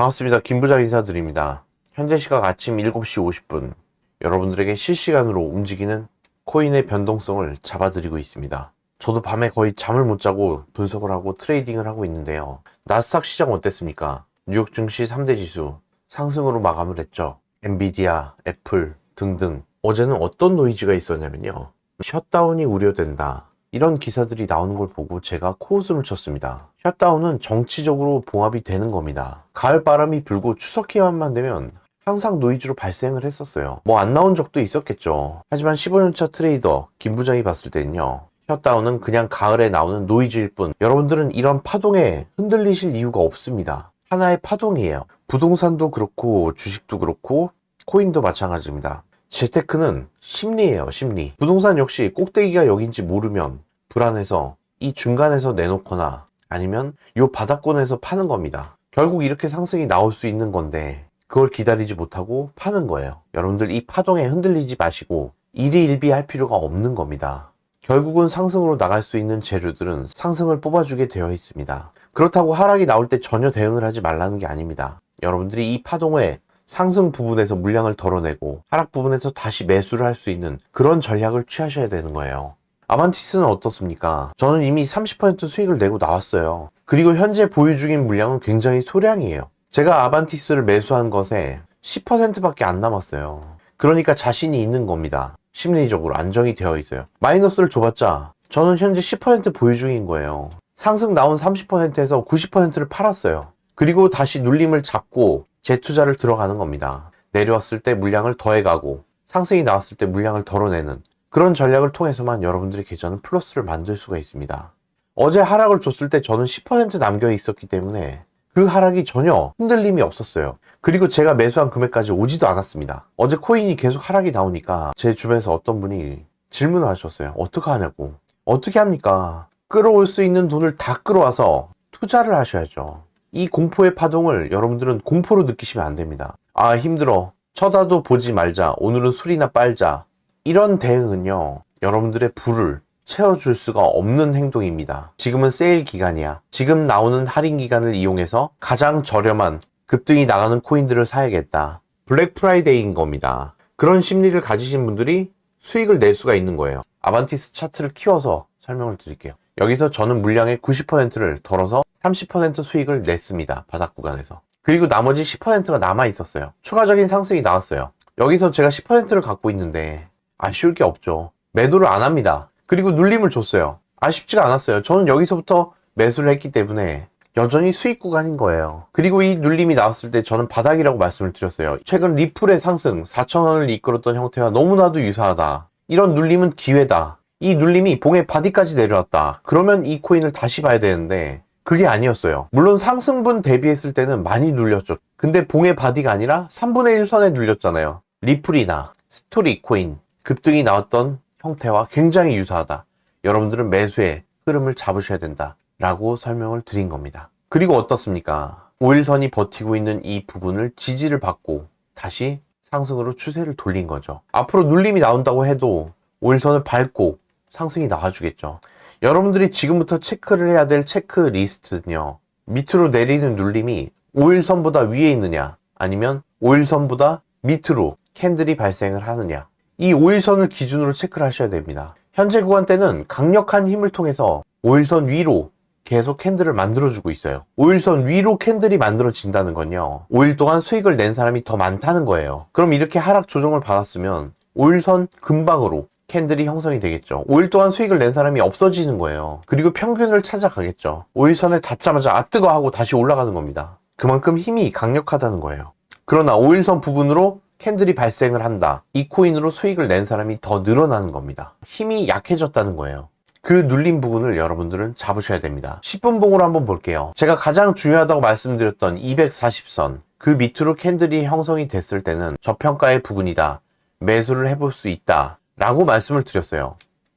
반갑습니다. 김부장 인사드립니다. 현재 시각 아침 7시 50분 여러분들에게 실시간으로 움직이는 코인의 변동성을 잡아드리고 있습니다. 저도 밤에 거의 잠을 못 자고 분석을 하고 트레이딩을 하고 있는데요. 나스닥 시장 어땠습니까? 뉴욕 증시 3대 지수 상승으로 마감을 했죠. 엔비디아, 애플 등등. 어제는 어떤 노이즈가 있었냐면요. 셧다운이 우려된다. 이런 기사들이 나오는 걸 보고 제가 코웃음을 쳤습니다. 셧다운은 정치적으로 봉합이 되는 겁니다. 가을 바람이 불고 추석 기간만 되면 항상 노이즈로 발생을 했었어요. 뭐 안 나온 적도 있었겠죠. 하지만 15년차 트레이더 김 부장이 봤을 때는요. 셧다운은 그냥 가을에 나오는 노이즈일 뿐 여러분들은 이런 파동에 흔들리실 이유가 없습니다. 하나의 파동이에요. 부동산도 그렇고 주식도 그렇고 코인도 마찬가지입니다. 재테크는 심리예요, 심리. 부동산 역시 꼭대기가 여긴지 모르면 불안해서 이 중간에서 내놓거나 아니면 요 바닥권에서 파는 겁니다. 결국 이렇게 상승이 나올 수 있는 건데 그걸 기다리지 못하고 파는 거예요. 여러분들 이 파동에 흔들리지 마시고 일희일비할 필요가 없는 겁니다. 결국은 상승으로 나갈 수 있는 재료들은 상승을 뽑아주게 되어 있습니다. 그렇다고 하락이 나올 때 전혀 대응을 하지 말라는 게 아닙니다. 여러분들이 이 파동에 상승 부분에서 물량을 덜어내고 하락 부분에서 다시 매수를 할 수 있는 그런 전략을 취하셔야 되는 거예요. 아반티스는 어떻습니까? 저는 이미 30% 수익을 내고 나왔어요. 그리고 현재 보유 중인 물량은 굉장히 소량이에요. 제가 아반티스를 매수한 것에 10%밖에 안 남았어요. 그러니까 자신이 있는 겁니다. 심리적으로 안정이 되어 있어요. 마이너스를 줘봤자 저는 현재 10% 보유 중인 거예요. 상승 나온 30%에서 90%를 팔았어요. 그리고 다시 눌림을 잡고 재투자를 들어가는 겁니다. 내려왔을 때 물량을 더해가고 상승이 나왔을 때 물량을 덜어내는 그런 전략을 통해서만 여러분들의 계좌는 플러스를 만들 수가 있습니다. 어제 하락을 줬을 때 저는 10% 남겨 있었기 때문에 그 하락이 전혀 흔들림이 없었어요. 그리고 제가 매수한 금액까지 오지도 않았습니다. 어제 코인이 계속 하락이 나오니까 제 주변에서 어떤 분이 질문을 하셨어요. 어떻게 하냐고. 어떻게 합니까? 끌어올 수 있는 돈을 다 끌어와서 투자를 하셔야죠. 이 공포의 파동을 여러분들은 공포로 느끼시면 안 됩니다. 아, 힘들어. 쳐다도 보지 말자. 오늘은 술이나 빨자. 이런 대응은요, 여러분들의 부를 채워줄 수가 없는 행동입니다. 지금은 세일 기간이야. 지금 나오는 할인 기간을 이용해서 가장 저렴한 급등이 나가는 코인들을 사야겠다. 블랙 프라이데이인 겁니다. 그런 심리를 가지신 분들이 수익을 낼 수가 있는 거예요. 아반티스 차트를 키워서 설명을 드릴게요. 여기서 저는 물량의 90%를 덜어서 30% 수익을 냈습니다. 바닥 구간에서. 그리고 나머지 10%가 남아 있었어요. 추가적인 상승이 나왔어요. 여기서 제가 10%를 갖고 있는데 아쉬울 게 없죠. 매도를 안 합니다. 그리고 눌림을 줬어요. 아쉽지가 않았어요. 저는 여기서부터 매수를 했기 때문에 여전히 수익 구간인 거예요. 그리고 이 눌림이 나왔을 때 저는 바닥이라고 말씀을 드렸어요. 최근 리플의 상승 4,000원을 이끌었던 형태와 너무나도 유사하다. 이런 눌림은 기회다. 이 눌림이 봉의 바디까지 내려왔다. 그러면 이 코인을 다시 봐야 되는데 그게 아니었어요. 물론 상승분 대비했을 때는 많이 눌렸죠. 근데 봉의 바디가 아니라 3분의 1 선에 눌렸잖아요. 리플이나 스토리 코인 급등이 나왔던 형태와 굉장히 유사하다. 여러분들은 매수의 흐름을 잡으셔야 된다 라고 설명을 드린 겁니다. 그리고 어떻습니까? 5일선이 버티고 있는 이 부분을 지지를 받고 다시 상승으로 추세를 돌린 거죠. 앞으로 눌림이 나온다고 해도 5일선을 밟고 상승이 나와주겠죠. 여러분들이 지금부터 체크를 해야 될 체크리스트는요. 밑으로 내리는 눌림이 5일선보다 위에 있느냐 아니면 5일선보다 밑으로 캔들이 발생을 하느냐, 이 5일선을 기준으로 체크를 하셔야 됩니다. 현재 구간대는 강력한 힘을 통해서 5일선 위로 계속 캔들을 만들어주고 있어요. 5일선 위로 캔들이 만들어진다는 건요, 5일 동안 수익을 낸 사람이 더 많다는 거예요. 그럼 이렇게 하락 조정을 받았으면 5일선 근방으로 캔들이 형성이 되겠죠. 5일 동안 수익을 낸 사람이 없어지는 거예요. 그리고 평균을 찾아가겠죠. 5일선에 닿자마자 아 뜨거 하고 다시 올라가는 겁니다. 그만큼 힘이 강력하다는 거예요. 그러나 5일선 부분으로 캔들이 발생을 한다. 이 코인으로 수익을 낸 사람이 더 늘어나는 겁니다. 힘이 약해졌다는 거예요. 그 눌린 부분을 여러분들은 잡으셔야 됩니다. 10분 봉으로 한번 볼게요. 제가 가장 중요하다고 말씀드렸던 240선, 그 밑으로 캔들이 형성이 됐을 때는 저평가의 부분이다. 매수를 해볼 수 있다 라고 말씀을 드렸어요.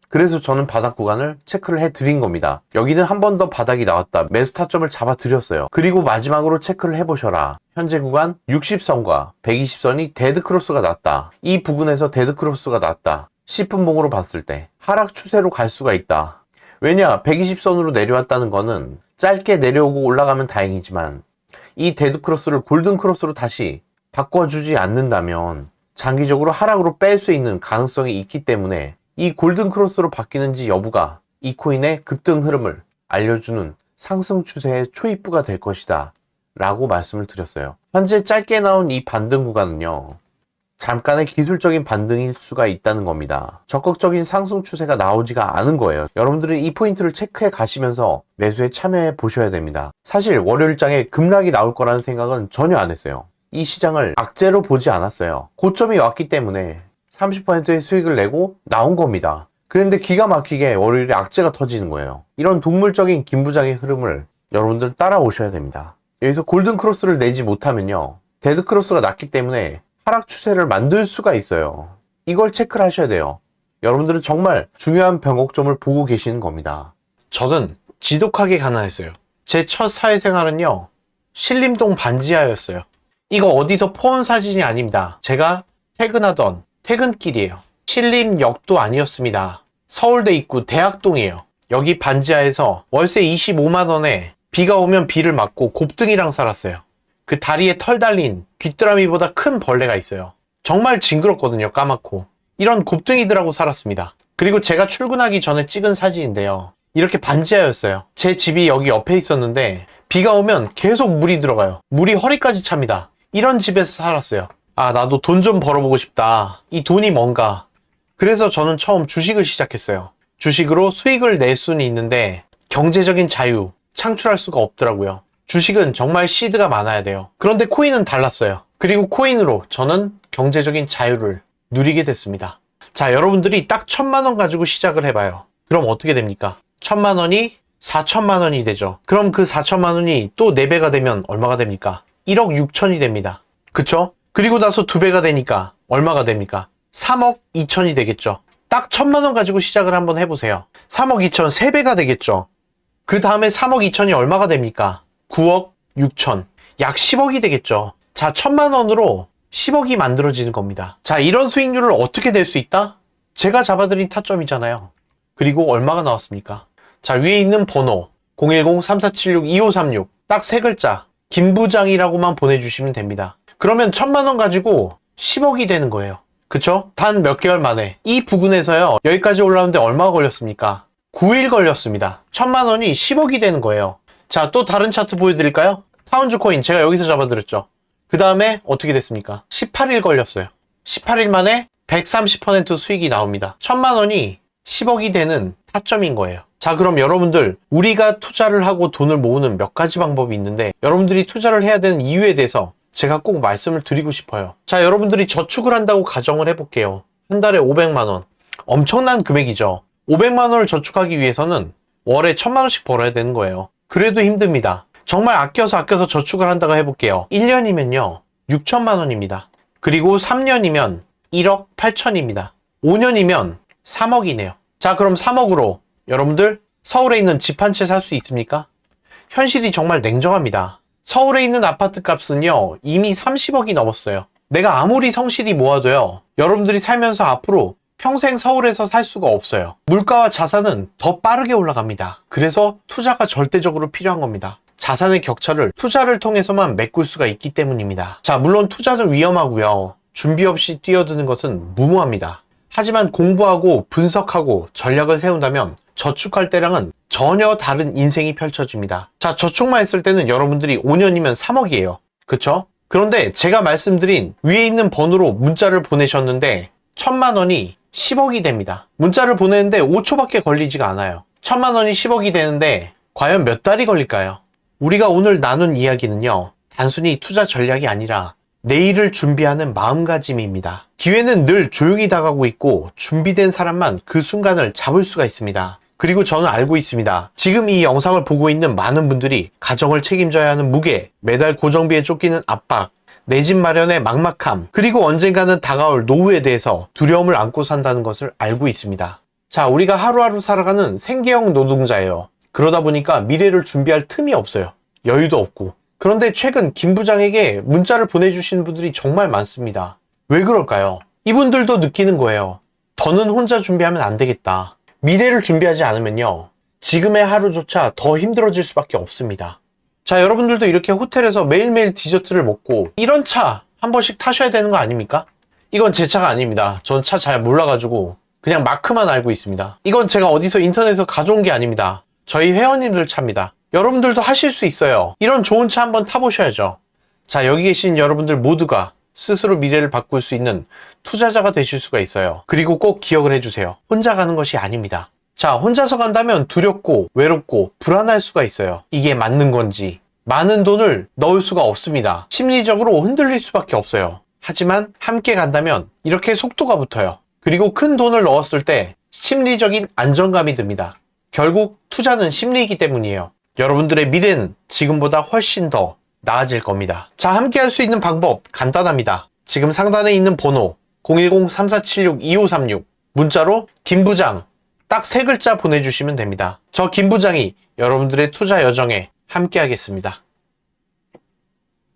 그래서 저는 바닥 구간을 체크를 해드린 겁니다. 여기는 한 번 더 바닥이 나왔다. 매수 타점을 잡아드렸어요. 그리고 마지막으로 체크를 해보셔라. 현재 구간 60선과 120선이 데드크로스가 났다. 이 부분에서 데드크로스가 났다. 10분 봉으로 봤을 때 하락 추세로 갈 수가 있다. 왜냐? 120선으로 내려왔다는 거는 짧게 내려오고 올라가면 다행이지만 이 데드크로스를 골든크로스로 다시 바꿔주지 않는다면 장기적으로 하락으로 뺄 수 있는 가능성이 있기 때문에 이 골든크로스로 바뀌는지 여부가 이 코인의 급등 흐름을 알려주는 상승 추세의 초입부가 될 것이다 라고 말씀을 드렸어요. 현재 짧게 나온 이 반등 구간은요, 잠깐의 기술적인 반등일 수가 있다는 겁니다. 적극적인 상승 추세가 나오지가 않은 거예요. 여러분들은 이 포인트를 체크해 가시면서 매수에 참여해 보셔야 됩니다. 사실 월요일장에 급락이 나올 거라는 생각은 전혀 안 했어요. 이 시장을 악재로 보지 않았어요. 고점이 왔기 때문에 30%의 수익을 내고 나온 겁니다. 그런데 기가 막히게 월요일에 악재가 터지는 거예요. 이런 동물적인 김부장의 흐름을 여러분들 따라오셔야 됩니다. 여기서 골든크로스를 내지 못하면요, 데드크로스가 났기 때문에 하락 추세를 만들 수가 있어요. 이걸 체크를 하셔야 돼요. 여러분들은 정말 중요한 변곡점을 보고 계시는 겁니다. 저는 지독하게 가난했어요. 제 첫 사회생활은요, 신림동 반지하였어요. 이거 어디서 포온 사진이 아닙니다. 제가 퇴근하던 퇴근길이에요. 신림역도 아니었습니다. 서울대 입구 대학동이에요. 여기 반지하에서 월세 25만 원에 비가 오면 비를 맞고 곱등이랑 살았어요. 그 다리에 털 달린 귀뚜라미보다 큰 벌레가 있어요. 정말 징그럽거든요, 까맣고. 이런 곱등이들하고 살았습니다. 그리고 제가 출근하기 전에 찍은 사진인데요, 이렇게 반지하였어요. 제 집이 여기 옆에 있었는데 비가 오면 계속 물이 들어가요. 물이 허리까지 찹니다. 이런 집에서 살았어요. 아, 나도 돈 좀 벌어보고 싶다. 이 돈이 뭔가. 그래서 저는 처음 주식을 시작했어요. 주식으로 수익을 낼 수는 있는데 경제적인 자유 창출할 수가 없더라고요. 주식은 정말 시드가 많아야 돼요. 그런데 코인은 달랐어요. 그리고 코인으로 저는 경제적인 자유를 누리게 됐습니다. 자, 여러분들이 딱 1,000만 원 가지고 시작을 해봐요. 그럼 어떻게 됩니까? 1,000만 원이 4천만 원이 되죠. 그럼 그 4천만 원이 또 4배가 되면 얼마가 됩니까? 1억 6천이 됩니다. 그쵸? 그리고 나서 2배가 되니까 얼마가 됩니까? 3억 2천이 되겠죠. 딱 1,000만 원 가지고 시작을 한번 해보세요. 3억 2천 3배가 되겠죠. 그 다음에 3억 2천이 얼마가 됩니까? 9억 6천, 약 10억이 되겠죠. 자, 1,000만 원으로 10억이 만들어지는 겁니다. 자, 이런 수익률을 어떻게 낼 수 있다? 제가 잡아드린 타점이잖아요. 그리고 얼마가 나왔습니까? 자, 위에 있는 번호 010-3476-2536 딱 3글자 김부장이라고만 보내주시면 됩니다. 그러면 1,000만 원 가지고 10억이 되는 거예요. 그쵸? 단 몇 개월 만에. 이 부근에서요, 여기까지 올라오는데 얼마가 걸렸습니까? 9일 걸렸습니다. 1,000만 원이 10억이 되는 거예요. 자, 또 다른 차트 보여드릴까요? 타운즈 코인 제가 여기서 잡아드렸죠. 그 다음에 어떻게 됐습니까? 18일 걸렸어요. 18일 만에 130% 수익이 나옵니다. 1,000만 원이 10억이 되는 타점인 거예요. 자, 그럼 여러분들, 우리가 투자를 하고 돈을 모으는 몇 가지 방법이 있는데 여러분들이 투자를 해야 되는 이유에 대해서 제가 꼭 말씀을 드리고 싶어요. 자, 여러분들이 저축을 한다고 가정을 해볼게요. 한 달에 500만 원. 엄청난 금액이죠. 500만 원을 저축하기 위해서는 월에 1,000만 원씩 벌어야 되는 거예요. 그래도 힘듭니다. 정말 아껴서 저축을 한다고 해볼게요. 1년이면요 6천만 원입니다. 그리고 3년이면 1억 8천입니다. 5년이면 3억이네요. 자, 그럼 3억으로 여러분들 서울에 있는 집 한 채 살 수 있습니까? 현실이 정말 냉정합니다. 서울에 있는 아파트 값은요 이미 30억이 넘었어요. 내가 아무리 성실히 모아도요, 여러분들이 살면서 앞으로 평생 서울에서 살 수가 없어요. 물가와 자산은 더 빠르게 올라갑니다. 그래서 투자가 절대적으로 필요한 겁니다. 자산의 격차를 투자를 통해서만 메꿀 수가 있기 때문입니다. 자, 물론 투자는 위험하고요. 준비 없이 뛰어드는 것은 무모합니다. 하지만 공부하고 분석하고 전략을 세운다면 저축할 때랑은 전혀 다른 인생이 펼쳐집니다. 자, 저축만 했을 때는 여러분들이 5년이면 3억이에요. 그쵸? 그런데 제가 말씀드린 위에 있는 번호로 문자를 보내셨는데 1,000만 원이 10억이 됩니다. 문자를 보내는데 5초밖에 걸리지가 않아요. 1,000만 원이 10억이 되는데 과연 몇 달이 걸릴까요? 우리가 오늘 나눈 이야기는요, 단순히 투자 전략이 아니라 내일을 준비하는 마음가짐입니다. 기회는 늘 조용히 다가오고 있고 준비된 사람만 그 순간을 잡을 수가 있습니다. 그리고 저는 알고 있습니다. 지금 이 영상을 보고 있는 많은 분들이 가정을 책임져야 하는 무게, 매달 고정비에 쫓기는 압박, 내 집 마련의 막막함, 그리고 언젠가는 다가올 노후에 대해서 두려움을 안고 산다는 것을 알고 있습니다. 자, 우리가 하루하루 살아가는 생계형 노동자예요. 그러다 보니까 미래를 준비할 틈이 없어요. 여유도 없고. 그런데 최근 김 부장에게 문자를 보내주시는 분들이 정말 많습니다. 왜 그럴까요? 이분들도 느끼는 거예요. 더는 혼자 준비하면 안 되겠다. 미래를 준비하지 않으면요, 지금의 하루조차 더 힘들어질 수밖에 없습니다. 자, 여러분들도 이렇게 호텔에서 매일매일 디저트를 먹고 이런 차 한 번씩 타셔야 되는 거 아닙니까? 이건 제 차가 아닙니다. 전 차 잘 몰라가지고 그냥 마크만 알고 있습니다. 이건 제가 어디서 인터넷에서 가져온 게 아닙니다. 저희 회원님들 차입니다. 여러분들도 하실 수 있어요. 이런 좋은 차 한번 타보셔야죠. 자, 여기 계신 여러분들 모두가 스스로 미래를 바꿀 수 있는 투자자가 되실 수가 있어요. 그리고 꼭 기억을 해주세요. 혼자 가는 것이 아닙니다. 자, 혼자서 간다면 두렵고 외롭고 불안할 수가 있어요. 이게 맞는 건지. 많은 돈을 넣을 수가 없습니다. 심리적으로 흔들릴 수밖에 없어요. 하지만 함께 간다면 이렇게 속도가 붙어요. 그리고 큰 돈을 넣었을 때 심리적인 안정감이 듭니다. 결국 투자는 심리이기 때문이에요. 여러분들의 미래는 지금보다 훨씬 더 나아질 겁니다. 자, 함께 할 수 있는 방법 간단합니다. 지금 상단에 있는 번호 010-3476-2536 문자로 김부장 딱 3글자 보내주시면 됩니다. 저 김부장이 여러분들의 투자 여정에 함께 하겠습니다.